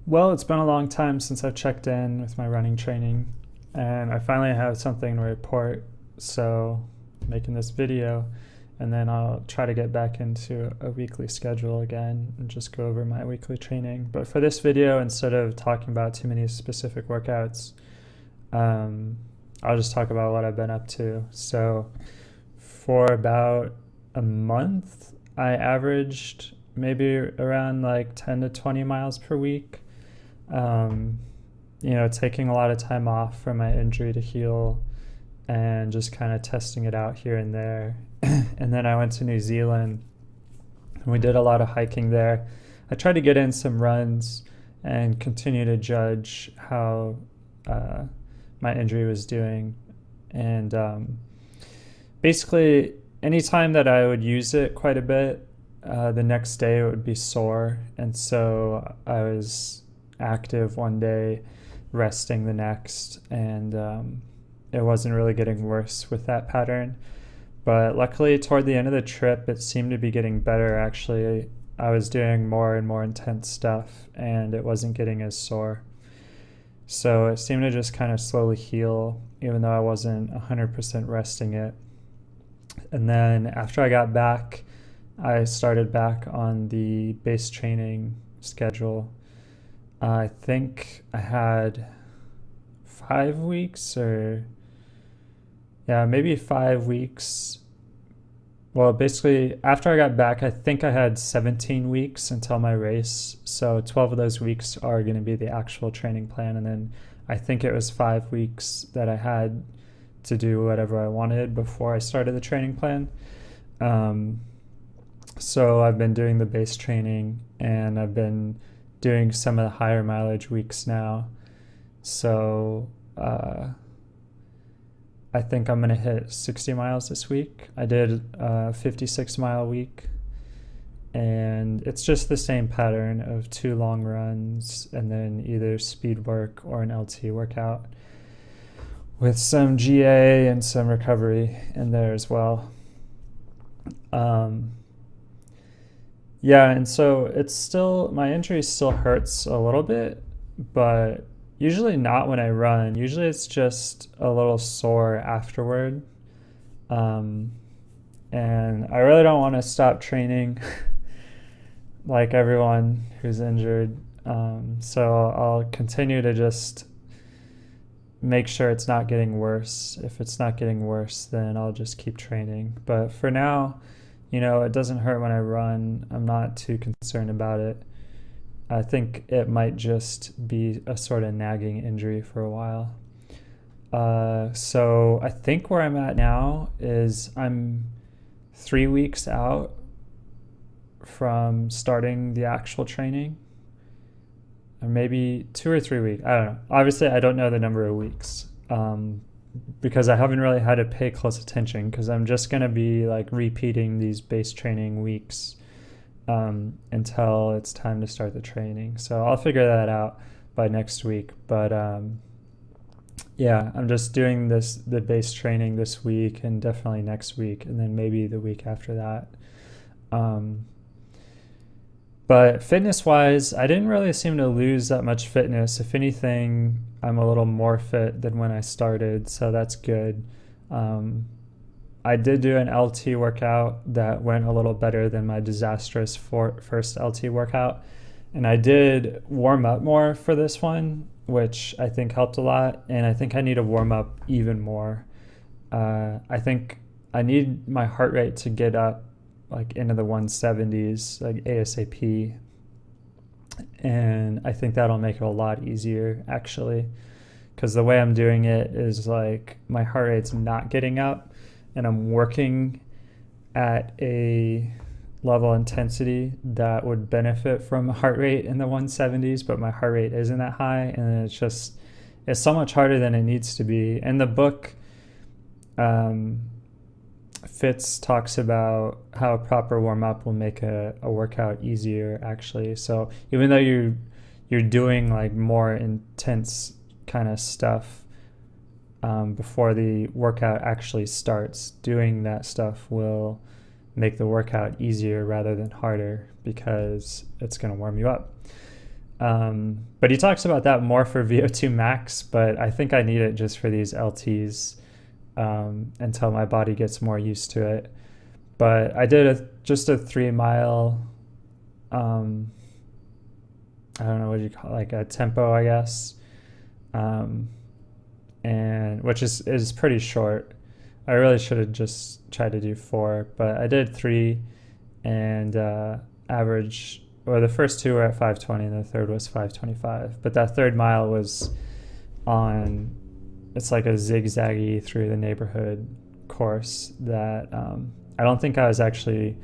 Well, it's been a long time since I've checked in with my running training, and I finally have something to report. So, making this video, and then I'll try to get back into a weekly schedule again and just go over my weekly training. But for this video, instead of talking about too many specific workouts, um, I'll just talk about what I've been up to. So, for about a month, I averaged maybe around like 10 to 20 miles per week. um, Taking a lot of time off from my injury to heal and just kind of testing it out here and there. And then I went to New Zealand and we did a lot of hiking there. I tried to get in some runs and continue to judge how uh, my injury was doing. And basically, anytime that I would use it quite a bit, the next day it would be sore. And so I was active one day, resting the next, and it wasn't really getting worse with that pattern. But luckily, toward the end of the trip, it seemed to be getting better. Actually, I was doing more and more intense stuff, and it wasn't getting as sore. So it seemed to just kind of slowly heal, even though I wasn't 100% resting it. And then after I got back, I started back on the base training schedule. I think I had 5 weeks, or yeah, maybe 5 weeks. Well, basically, after I got back, I think I had 17 weeks until my race. So 12 of those weeks are going to be the actual training plan. And then I think it was 5 weeks that I had to do whatever I wanted before I started the training plan. So I've been doing the base training, and I've been doing some of the higher mileage weeks now. So I think I'm going to hit 60 miles this week. I did a 56-mile week, and it's just the same pattern of 2 long runs and then either speed work or an LT workout with some GA and some recovery in there as well. Yeah, and so my injury still hurts a little bit, but usually not when I run. Usually it's just a little sore afterward. And I really don't want to stop training like everyone who's injured. So I'll continue to just make sure it's not getting worse. If it's not getting worse, then I'll just keep training. But for now, it doesn't hurt when I run. I'm not too concerned about it. I think it might just be a sort of nagging injury for a while. So I think where I'm at now is I'm 3 weeks out from starting the actual training. Or maybe 2 or 3 weeks. I don't know. Obviously, I don't know the number of weeks. Because I haven't really had to pay close attention, because I'm just going to be like repeating these base training weeks until it's time to start the training. So I'll figure that out by next week. But yeah, I'm just doing the base training this week and definitely next week, and then maybe the week after that. But fitness-wise, I didn't really seem to lose that much fitness. If anything, I'm a little more fit than when I started, so that's good. I did do an LT workout that went a little better than my disastrous first LT workout. And I did warm up more for this one, which I think helped a lot. And I think I need to warm up even more. I think I need my heart rate to get up like into the 170s, like ASAP. And I think that'll make it a lot easier, actually, because the way I'm doing it is like my heart rate's not getting up, and I'm working at a level intensity that would benefit from a heart rate in the 170s, but my heart rate isn't that high, and it's so much harder than it needs to be. And the book, Fitz talks about how a proper warm-up will make a workout easier, actually. So even though you're doing like more intense kind of stuff before the workout actually starts, doing that stuff will make the workout easier rather than harder, because it's going to warm you up. But he talks about that more for VO2 max, but I think I need it just for these LTs until my body gets more used to it. But I did just a 3 mile, I don't know what you call it, like a tempo, I guess, and which is pretty short. I really should have just tried to do 4, but I did 3 and average, or the first 2 were at 5:20 and the third was 5:25. But that 3rd mile was on, it's like a zigzaggy through the neighborhood course that I don't think I was actually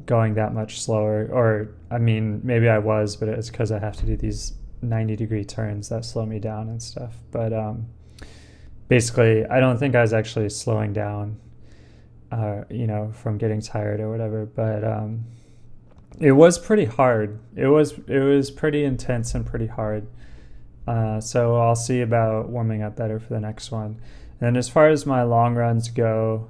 going that much slower, or I mean, maybe I was, but it's because I have to do these 90-degree turns that slow me down and stuff. But basically, I don't think I was actually slowing down, from getting tired or whatever. But it was pretty hard. It was pretty intense and pretty hard. So I'll see about warming up better for the next one. And as far as my long runs go,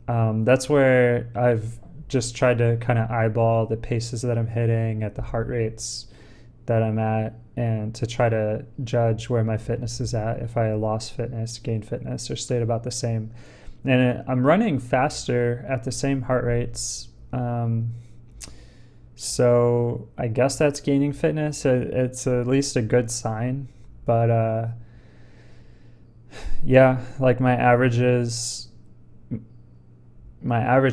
that's where I've just tried to kind of eyeball the paces that I'm hitting at the heart rates that I'm at, and to try to judge where my fitness is at, if I lost fitness, gained fitness, or stayed about the same. And I'm running faster at the same heart rates. So I guess that's gaining fitness. It's at least a good sign. But yeah, like my average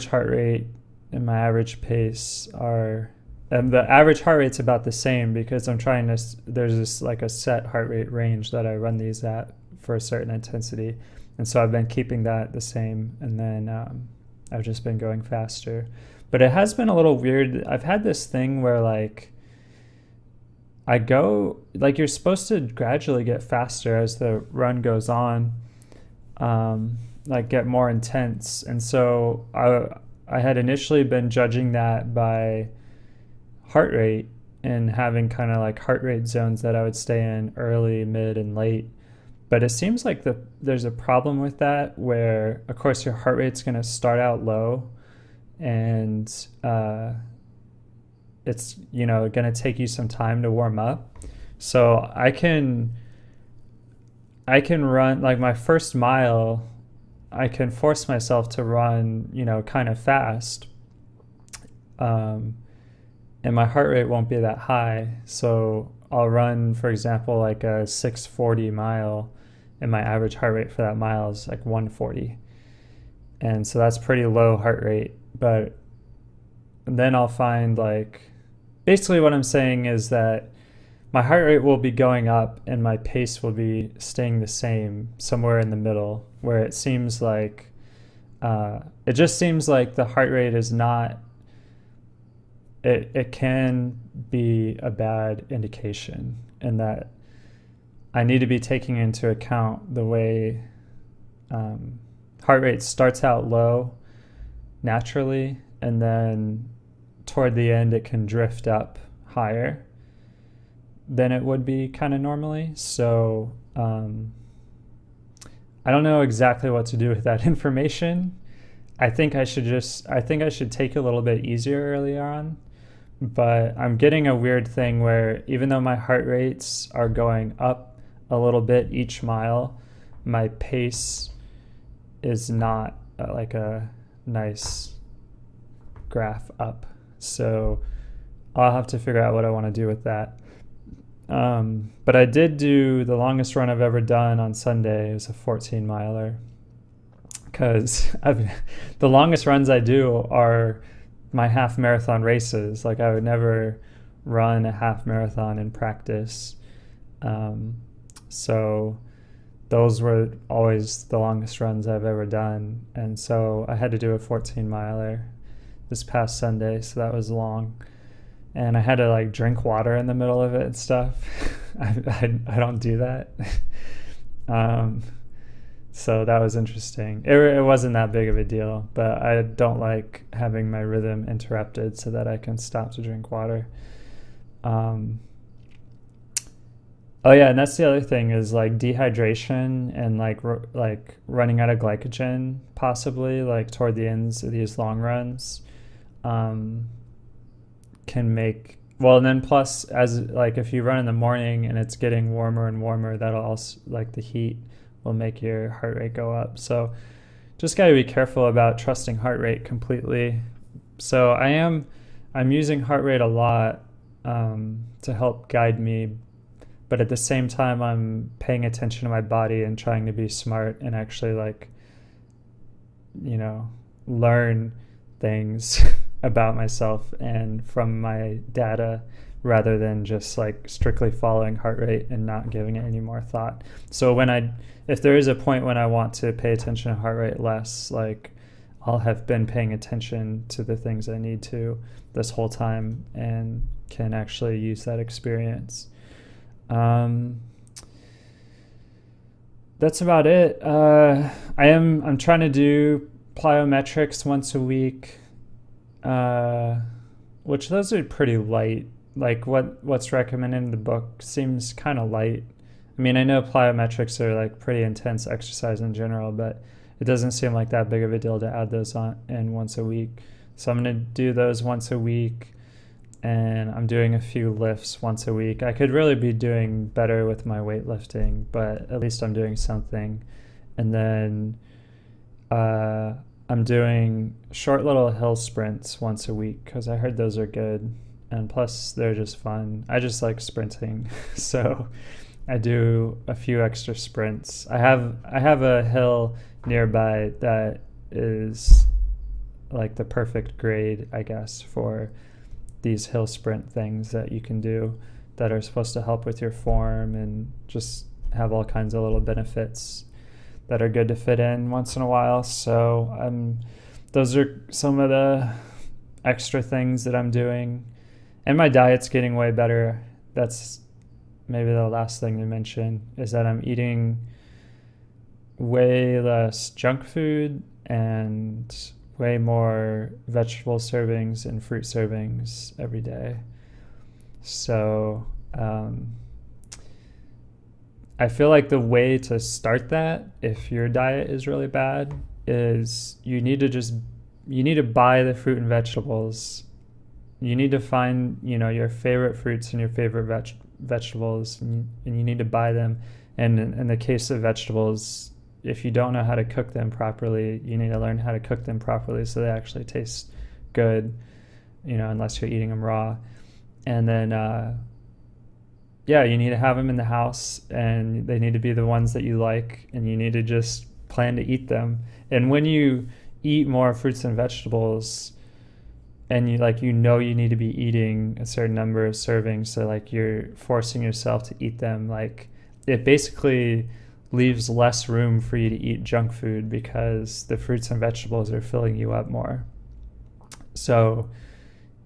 heart rate and my average pace are, and the average heart rate's about the same, because I'm trying to, there's this like a set heart rate range that I run these at for a certain intensity. And so I've been keeping that the same, and then I've just been going faster. But it has been a little weird. I've had this thing where like I go, like you're supposed to gradually get faster as the run goes on, like get more intense. And so I had initially been judging that by heart rate and having kind of like heart rate zones that I would stay in early, mid, and late. But it seems like there's a problem with that, where of course your heart rate's going to start out low, and it's going to take you some time to warm up. So I can run like my first mile, I can force myself to run kind of fast, and my heart rate won't be that high. So I'll run, for example, like a 6:40 mile, and my average heart rate for that mile is like 140. And so that's pretty low heart rate. But then I'll find, like, basically what I'm saying is that my heart rate will be going up and my pace will be staying the same, somewhere in the middle, where it seems like, it just seems like the heart rate is not, it can be a bad indication, and that I need to be taking into account the way heart rate starts out low naturally, and then toward the end it can drift up higher than it would be kind of normally. So I don't know exactly what to do with that information. I think I should take it a little bit easier early on. But I'm getting a weird thing where even though my heart rates are going up a little bit each mile, my pace is not like a nice graph up. So I'll have to figure out what I want to do with that. But I did do the longest run I've ever done on Sunday. It was a 14 miler, because the longest runs I do are my half marathon races. Like I would never run a half marathon in practice. So those were always the longest runs I've ever done. And so I had to do a 14 miler this past Sunday. So that was long. And I had to like drink water in the middle of it and stuff. I don't do that. So that was interesting. It wasn't that big of a deal, but I don't like having my rhythm interrupted so that I can stop to drink water. Oh yeah, and that's the other thing, is like dehydration and like running out of glycogen, possibly like toward the ends of these long runs, can make Well, and then plus, as like if you run in the morning and it's getting warmer and warmer, that'll also, like the heat will make your heart rate go up. So just got to be careful about trusting heart rate completely. So I'm using heart rate a lot to help guide me, but at the same time, I'm paying attention to my body and trying to be smart and actually like, learn things about myself and from my data rather than just like strictly following heart rate and not giving it any more thought. So if there is a point when I want to pay attention to heart rate less, like I'll have been paying attention to the things I need to this whole time and can actually use that experience. That's about it. I'm trying to do plyometrics once a week, which those are pretty light. Like what's recommended in the book seems kind of light. I mean, I know plyometrics are like pretty intense exercise in general, but it doesn't seem like that big of a deal to add those on in once a week. So I'm going to do those once a week, and I'm doing a few lifts once a week. I could really be doing better with my weightlifting, but at least I'm doing something. And then I'm doing short little hill sprints once a week because I heard those are good, and plus they're just fun. I just like sprinting, so I do a few extra sprints. I have a hill nearby that is like the perfect grade, I guess, for these hill sprint things that you can do that are supposed to help with your form and just have all kinds of little benefits that are good to fit in once in a while. So those are some of the extra things that I'm doing. And my diet's getting way better. That's maybe the last thing to mention, is that I'm eating way less junk food and way more vegetable servings and fruit servings every day. So I feel like the way to start that, if your diet is really bad, is you need to buy the fruit and vegetables. You need to find, your favorite fruits and your favorite vegetables, and you need to buy them. And in the case of vegetables, if you don't know how to cook them properly, you need to learn how to cook them properly so they actually taste good, unless you're eating them raw. And then, you need to have them in the house, and they need to be the ones that you like, and you need to just plan to eat them. And when you eat more fruits and vegetables, and you need to be eating a certain number of servings, so like you're forcing yourself to eat them, like it basically leaves less room for you to eat junk food because the fruits and vegetables are filling you up more. So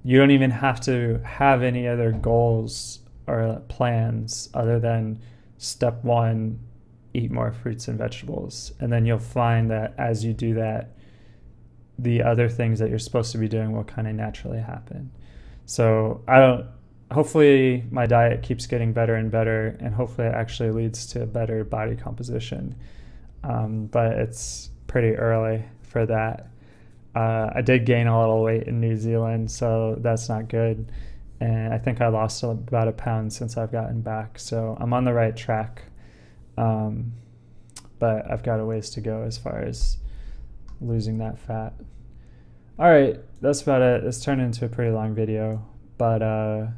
you don't even have to have any other goals or plans other than step one, eat more fruits and vegetables. And then you'll find that as you do that, the other things that you're supposed to be doing will kind of naturally happen. So hopefully my diet keeps getting better and better, and hopefully it actually leads to a better body composition. But it's pretty early for that. I did gain a little weight in New Zealand, so that's not good. And I think I lost about 1 pound since I've gotten back. So I'm on the right track. But I've got a ways to go as far as losing that fat. All right, that's about it. This turned into a pretty long video, but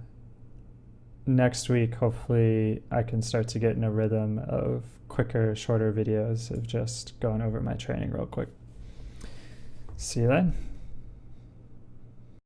next week, hopefully I can start to get in a rhythm of quicker, shorter videos of just going over my training real quick. See you then.